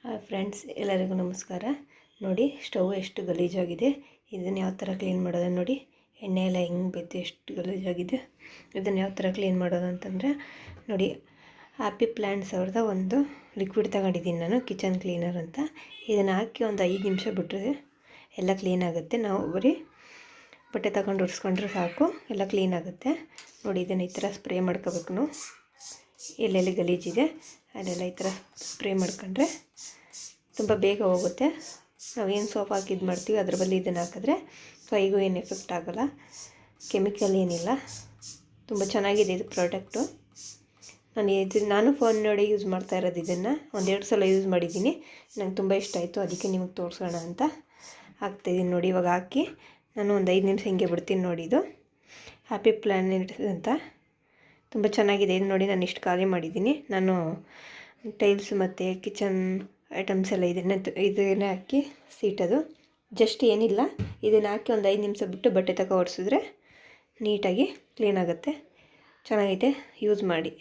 Hi friends, ಎಲ್ಲರಿಗೂ ನಮಸ್ಕಾರ. ನೋಡಿ, ಸ್ಟವ್ ಎಷ್ಟು ಗಲೀಜಾಗಿದೆ. ಇದನ್ನು ಯಾವ ಥರ ಕ್ಲೀನ್ ಮಾಡೋದು ನೋಡಿ. ಎಣ್ಣೆ ಎಲ್ಲ ಹೆಂಗೆ ಬಿದ್ದು ಎಷ್ಟು ಗಲೀಜಾಗಿದೆ. ಇದನ್ನು ಯಾವ ಥರ ಕ್ಲೀನ್ ಮಾಡೋದು ಅಂತಂದರೆ ನೋಡಿ, ಹ್ಯಾಪಿ ಪ್ಲ್ಯಾಂಟ್ಸ್ ಅವ್ರದ್ದು ಒಂದು ಲಿಕ್ವಿಡ್ ತಗೊಂಡಿದ್ದೀನಿ ನಾನು, ಕಿಚನ್ ಕ್ಲೀನರ್ ಅಂತ. ಇದನ್ನು ಹಾಕಿ ಒಂದು 5 ನಿಮಿಷ ಬಿಟ್ಟರೆ ಎಲ್ಲ ಕ್ಲೀನ್ ಆಗುತ್ತೆ. ನಾವು ಬರೀ ಬಟ್ಟೆ ತಗೊಂಡು ಒರೆಸ್ಕೊಂಡ್ರೆ ಸಾಕು, ಎಲ್ಲ ಕ್ಲೀನ್ ಆಗುತ್ತೆ. ನೋಡಿ, ಇದನ್ನು ಈ ಥರ ಸ್ಪ್ರೇ ಮಾಡ್ಕೋಬೇಕು. ನಾವು ಎಲ್ಲೆಲ್ಲಿ ಗಲೀಜಿದೆ ಅದೆಲ್ಲ ಈ ಥರ ಸ್ಪ್ರೇ ಮಾಡ್ಕೊಂಡ್ರೆ ತುಂಬ ಬೇಗ ಹೋಗುತ್ತೆ. ನಾವೇನು ಸೋಪ್ ಹಾಕಿ ಇದು ಮಾಡ್ತೀವಿ ಅದ್ರ ಬದಲು ಇದನ್ನು ಹಾಕಿದ್ರೆ ಕೈಗೂ ಏನು ಎಫೆಕ್ಟ್ ಆಗೋಲ್ಲ, ಕೆಮಿಕಲ್ ಏನಿಲ್ಲ. ತುಂಬ ಚೆನ್ನಾಗಿದೆ ಇದು ಪ್ರಾಡಕ್ಟು. ನಾನು ಫೋನ್ ನೋಡಿ ಯೂಸ್ ಮಾಡ್ತಾ ಇರೋದು. ಇದನ್ನು 1-2 ಸಲ ಯೂಸ್ ಮಾಡಿದ್ದೀನಿ. ನಂಗೆ ತುಂಬ ಇಷ್ಟ ಆಯಿತು, ಅದಕ್ಕೆ ನಿಮಗೆ ತೋರಿಸೋಣ ಅಂತ ಹಾಕ್ತಾಯಿದ್ದೀನಿ. ನೋಡಿ, ಇವಾಗ ಹಾಕಿ ನಾನು ಒಂದು 5 ನಿಮಿಷ ಹಿಂಗೆ ಬಿಡ್ತೀನಿ. ನೋಡಿ, ಇದು ಹ್ಯಾಪಿ ಪ್ಲ್ಯಾನೆಟ್ ಅಂತ ತುಂಬ ಚೆನ್ನಾಗಿದೆ. ಇದು ನೋಡಿ, ನಾನು ಇಷ್ಟು ಖಾಲಿ ಮಾಡಿದ್ದೀನಿ. ನಾನು ಟೈಲ್ಸ್ ಮತ್ತು ಕಿಚನ್ ಐಟಮ್ಸ್ ಎಲ್ಲ ಇದನ್ನೇ ಹಾಕಿ ಸೀಟದು. ಜಸ್ಟ್ ಏನಿಲ್ಲ, ಇದನ್ನು ಹಾಕಿ ಒಂದು 5 ನಿಮಿಷ ಬಿಟ್ಟು ಬಟ್ಟೆ ಒರೆಸಿದ್ರೆ ನೀಟಾಗಿ ಕ್ಲೀನ್ ಆಗುತ್ತೆ. ಚೆನ್ನಾಗೈತೆ, ಯೂಸ್ ಮಾಡಿ.